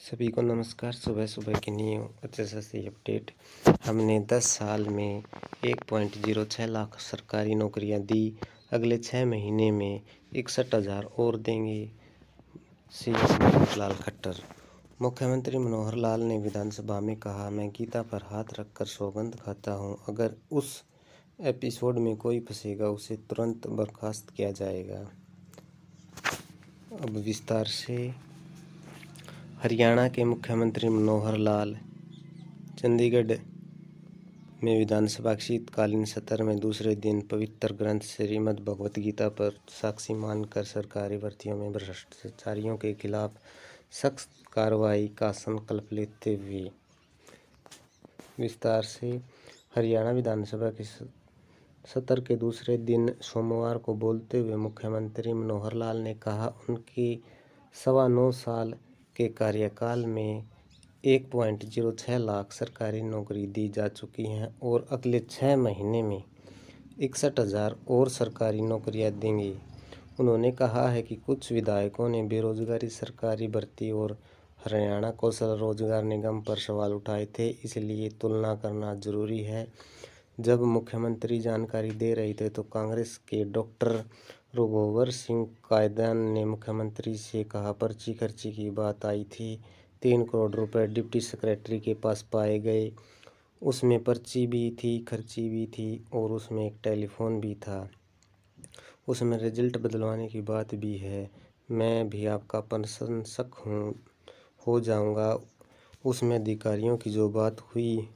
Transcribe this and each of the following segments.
सभी को नमस्कार। सुबह सुबह की न्यू एचएसएससी अपडेट। हमने 10 साल में 1.06 लाख सरकारी नौकरियां दी, अगले 6 महीने में 61,000 और देंगे, सीएम मनोहर लाल खट्टर। मुख्यमंत्री मनोहर लाल ने विधानसभा में कहा, मैं गीता पर हाथ रखकर सौगंध खाता हूं, अगर उस एपिसोड में कोई फंसेगा उसे तुरंत बर्खास्त किया जाएगा। अब विस्तार से। हरियाणा के मुख्यमंत्री मनोहर लाल चंडीगढ़ में विधानसभा के शीतकालीन सत्र में दूसरे दिन पवित्र ग्रंथ श्रीमद् भगवत गीता पर साक्षी मानकर सरकारी भर्तियों में भ्रष्टाचारियों के खिलाफ सख्त कार्रवाई का संकल्प लेते हुए। विस्तार से। हरियाणा विधानसभा के सत्र के दूसरे दिन सोमवार को बोलते हुए मुख्यमंत्री मनोहर लाल ने कहा, उनके 9.25 साल के कार्यकाल में 1.06 लाख सरकारी नौकरी दी जा चुकी हैं और अगले 6 महीने में 61,000 और सरकारी नौकरियां देंगे। उन्होंने कहा है कि कुछ विधायकों ने बेरोजगारी, सरकारी भर्ती और हरियाणा कौशल रोजगार निगम पर सवाल उठाए थे, इसलिए तुलना करना जरूरी है। जब मुख्यमंत्री जानकारी दे रहे थे तो कांग्रेस के डॉक्टर रघुवर सिंह कायदान ने मुख्यमंत्री से कहा, पर्ची खर्ची की बात आई थी, 3 करोड़ रुपए डिप्टी सेक्रेटरी के पास पाए गए, उसमें पर्ची भी थी, खर्ची भी थी और उसमें एक टेलीफोन भी था, उसमें रिजल्ट बदलवाने की बात भी है। मैं भी आपका प्रशंसक हो जाऊंगा। उसमें अधिकारियों की जो बात हुई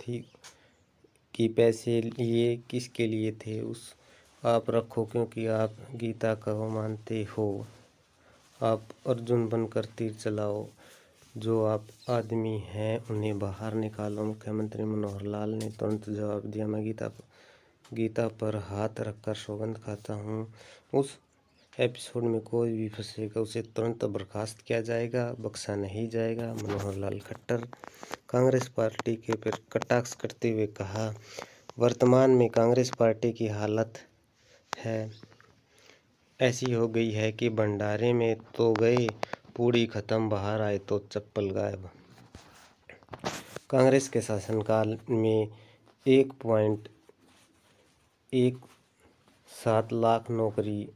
थी कि पैसे लिए किसके लिए थे, उस आप रखो, क्योंकि आप गीता को मानते हो। आप अर्जुन बनकर तीर चलाओ, जो आप आदमी हैं उन्हें बाहर निकालो। मुख्यमंत्री मनोहर लाल ने तुरंत जवाब दिया, मैं गीता पर हाथ रखकर सौगंध खाता हूं, उस एपिसोड में कोई भी फंसेगा उसे तुरंत बर्खास्त किया जाएगा, बख्शा नहीं जाएगा। मनोहर लाल खट्टर। कांग्रेस पार्टी के पर कटाक्ष करते हुए कहा, वर्तमान में कांग्रेस पार्टी की हालत ऐसी हो गई है कि भंडारे में तो गए, पूड़ी खत्म, बाहर आए तो चप्पल गायब। कांग्रेस के शासनकाल में 1.17 लाख नौकरी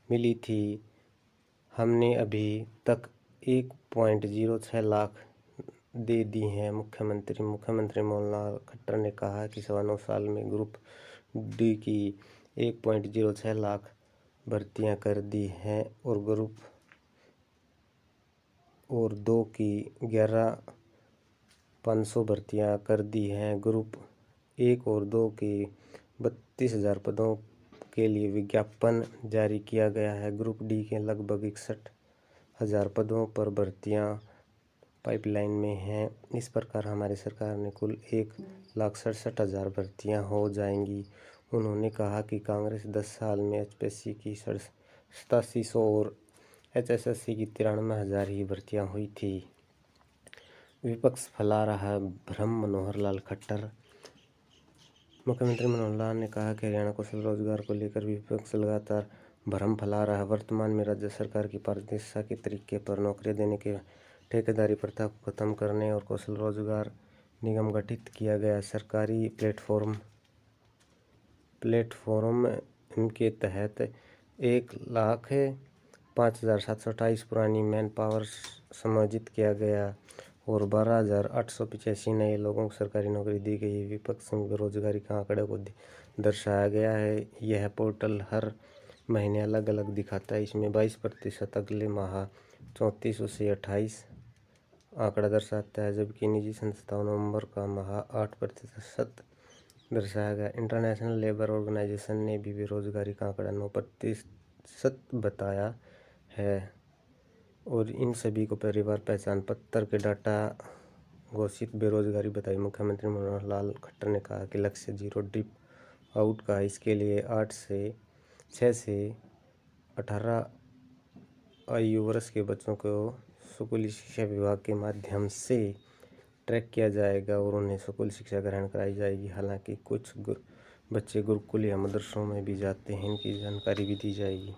मिली थी, हमने अभी तक 1.06 लाख दे दी हैं। मुख्यमंत्री मनोहर लाल खट्टर ने कहा कि 9.25 साल में ग्रुप डी की 1.06 लाख भर्तियां कर दी हैं और ग्रुप और 2 की 11,500 भर्तियां कर दी हैं। ग्रुप 1 और 2 की 32,000 पदों के लिए विज्ञापन जारी किया गया है। ग्रुप डी के लगभग 61,000 पदों पर भर्तियां पाइपलाइन में हैं। इस प्रकार हमारी सरकार ने कुल 1,67,000 भर्तियां हो जाएंगी। उन्होंने कहा कि कांग्रेस 10 साल में एचपीएससी की 8700 और एचएसएससी की 93,000 ही भर्तियां हुई थी। विपक्ष फैला रहा भ्रम, मनोहर लाल खट्टर। मुख्यमंत्री मनोहर लाल ने कहा कि हरियाणा कौशल रोजगार को लेकर विपक्ष लगातार भ्रम फैला रहा है। वर्तमान में राज्य सरकार की पारदर्शिता के तरीके पर नौकरियां देने के ठेकेदारी प्रथा को खत्म करने और कौशल रोजगार निगम गठित किया गया। सरकारी प्लेटफॉर्म के तहत 1,05,728 पुरानी मैन पावर समायोजित किया गया और 12,885 नए लोगों को सरकारी नौकरी दी गई। विपक्ष में बेरोजगारी के आंकड़े को दर्शाया गया है। यह पोर्टल हर महीने अलग अलग दिखाता है। इसमें 22%, अगले माह 34 से 28 आंकड़ा दर्शाता है, जबकि निजी संस्थाओं नवंबर का माह 8% दर्शाया गया। इंटरनेशनल लेबर ऑर्गेनाइजेशन ने भी बेरोजगारी का आंकड़ा 9% बताया है और इन सभी को परिवार पहचान पत्र के डाटा घोषित बेरोजगारी बताई। मुख्यमंत्री मनोहर लाल खट्टर ने कहा कि लक्ष्य जीरो ड्रिप आउट का है। इसके लिए 6 से 18 आयु वर्ष के बच्चों को स्कूली शिक्षा विभाग के माध्यम से ट्रैक किया जाएगा और उन्हें स्कूल शिक्षा ग्रहण कराई जाएगी। हालांकि कुछ बच्चे गुरुकुल या मदरसों में भी जाते हैं, इनकी जानकारी भी दी जाएगी।